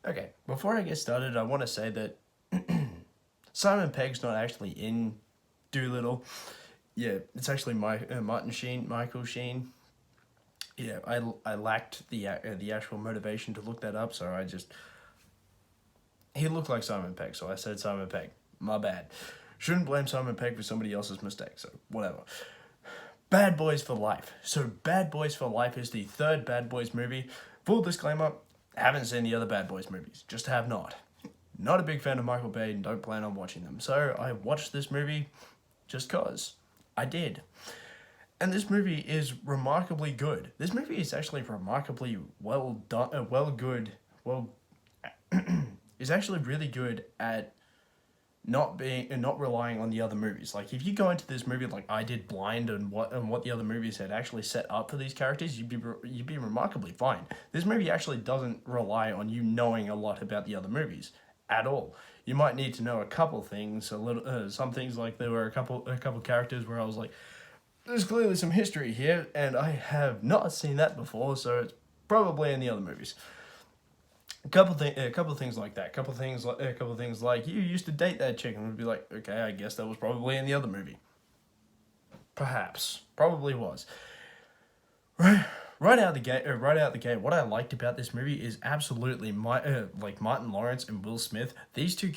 Okay, before I get started, I want to say that Simon Pegg's not actually in Doolittle. Yeah, it's actually Martin Sheen, Michael Sheen. Yeah, I lacked the actual motivation to look that up, so he looked like Simon Pegg, so I said Simon Pegg. My bad. Shouldn't blame Simon Pegg for somebody else's mistake, so whatever. Bad Boys for Life. So Bad Boys for Life is the third Bad Boys movie. Full disclaimer, haven't seen the other Bad Boys movies. Just have not. Not a big fan of Michael Bay and don't plan on watching them. So I watched this movie just cause. I did. And this movie is remarkably good. This movie is actually remarkably well done, is actually really good at not relying on the other movies. Like if you go into this movie like I did blind and what the other movies had actually set up for these characters, you'd be remarkably fine. This movie actually doesn't rely on you knowing a lot about the other movies at all. You might need to know a couple things, some things, like there were a couple characters where I was like, there's clearly some history here, and I have not seen that before, so it's probably in the other movies. A couple things like that. A couple things like you used to date that chick, and would be like, okay, I guess that was probably in the other movie. Perhaps, probably was. Right out the gate. What I liked about this movie is absolutely like Martin Lawrence and Will Smith. These two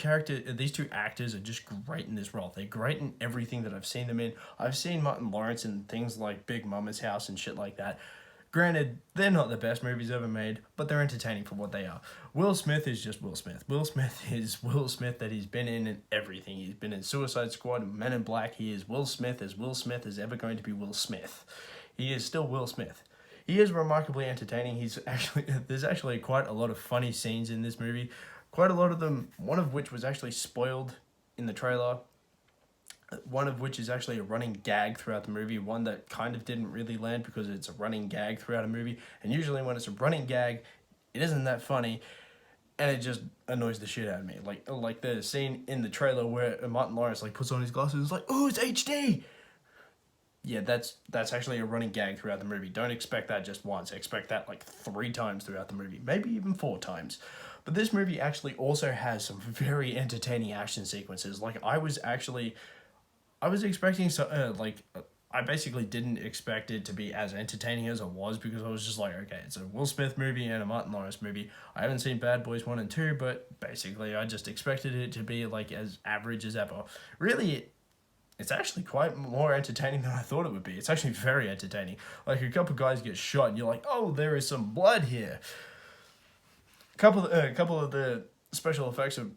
actors are just great in this role. They're great in everything that I've seen them in. I've seen Martin Lawrence in things like Big Mama's House and shit like that. Granted, they're not the best movies ever made, but they're entertaining for what they are. Will Smith is just Will Smith. Will Smith is Will Smith that he's been in everything. He's been in Suicide Squad and Men in Black. He is Will Smith as Will Smith is ever going to be Will Smith. He is still Will Smith. He is remarkably entertaining. There's actually quite a lot of funny scenes in this movie. Quite a lot of them, one of which was actually spoiled in the trailer. One of which is actually a running gag throughout the movie. One that kind of didn't really land because it's a running gag throughout a movie. And usually when it's a running gag, it isn't that funny. And it just annoys the shit out of me. Like the scene in the trailer where Martin Lawrence puts on his glasses and is like, oh, it's HD! Yeah, that's actually a running gag throughout the movie. Don't expect that just once. Expect that 3 times throughout the movie, maybe even 4 times. But this movie actually also has some very entertaining action sequences. I was expecting I basically didn't expect it to be as entertaining as it was because I was just like, okay, it's a Will Smith movie and a Martin Lawrence movie. I haven't seen Bad Boys 1 and 2, but basically I just expected it to be as average as ever. Really, it's actually quite more entertaining than I thought it would be. It's actually very entertaining. A couple guys get shot and you're like, oh, there is some blood here. A couple of the special effects are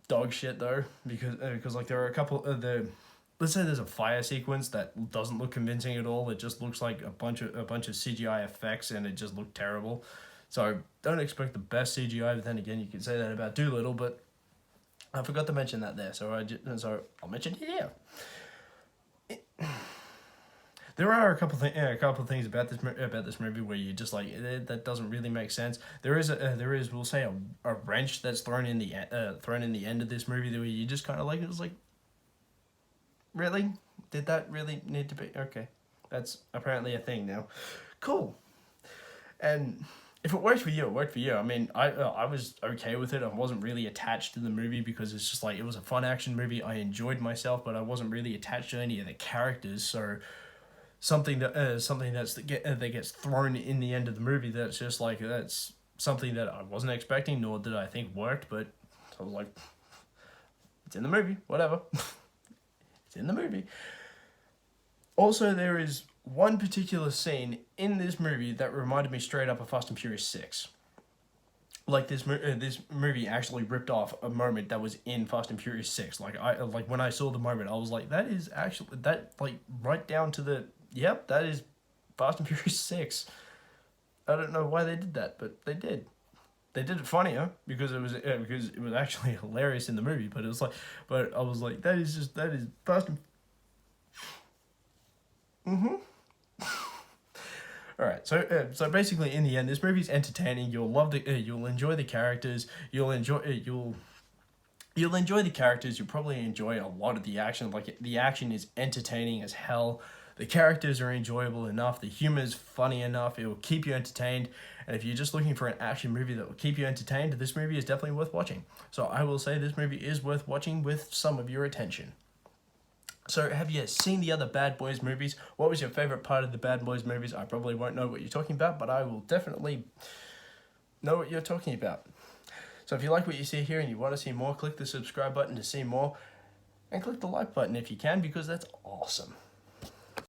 dog shit though, because there are a couple of the, let's say there's a fire sequence that doesn't look convincing at all. It just looks like a bunch of CGI effects and it just looked terrible. So don't expect the best CGI, but then again you can say that about Doolittle, but I forgot to mention that there, so I'll mention it here. There are a couple things about this movie where you just that doesn't really make sense. There is we'll say a wrench that's thrown in the end of this movie where you just kind of it was like, really? Did that really need to be? Okay, that's apparently a thing now. Cool. And if it worked for you, it worked for you. I mean, I was okay with it. I wasn't really attached to the movie because it's just it was a fun action movie. I enjoyed myself, but I wasn't really attached to any of the characters. So something that gets thrown in the end of the movie that's just that's something that I wasn't expecting, nor did I think worked. But I was like, it's in the movie, whatever. It's in the movie. Also, there is one particular scene in this movie that reminded me straight up of Fast and Furious 6. This movie actually ripped off a moment that was in Fast and Furious 6. When I saw the moment, I was like, that is actually right down to the, yep, that is Fast and Furious 6. I don't know why they did that, but they did. They did it funnier because it was actually hilarious in the movie, but I was like, that is Fast and All right, so basically, in the end, this movie's entertaining. You'll enjoy the characters. You'll enjoy the characters. You'll probably enjoy a lot of the action. The action is entertaining as hell. The characters are enjoyable enough, the humor is funny enough, it will keep you entertained. And if you're just looking for an action movie that will keep you entertained, this movie is definitely worth watching. So I will say this movie is worth watching with some of your attention. So have you seen the other Bad Boys movies? What was your favorite part of the Bad Boys movies? I probably won't know what you're talking about, but I will definitely know what you're talking about. So if you like what you see here and you want to see more, click the subscribe button to see more, and click the like button if you can, because that's awesome.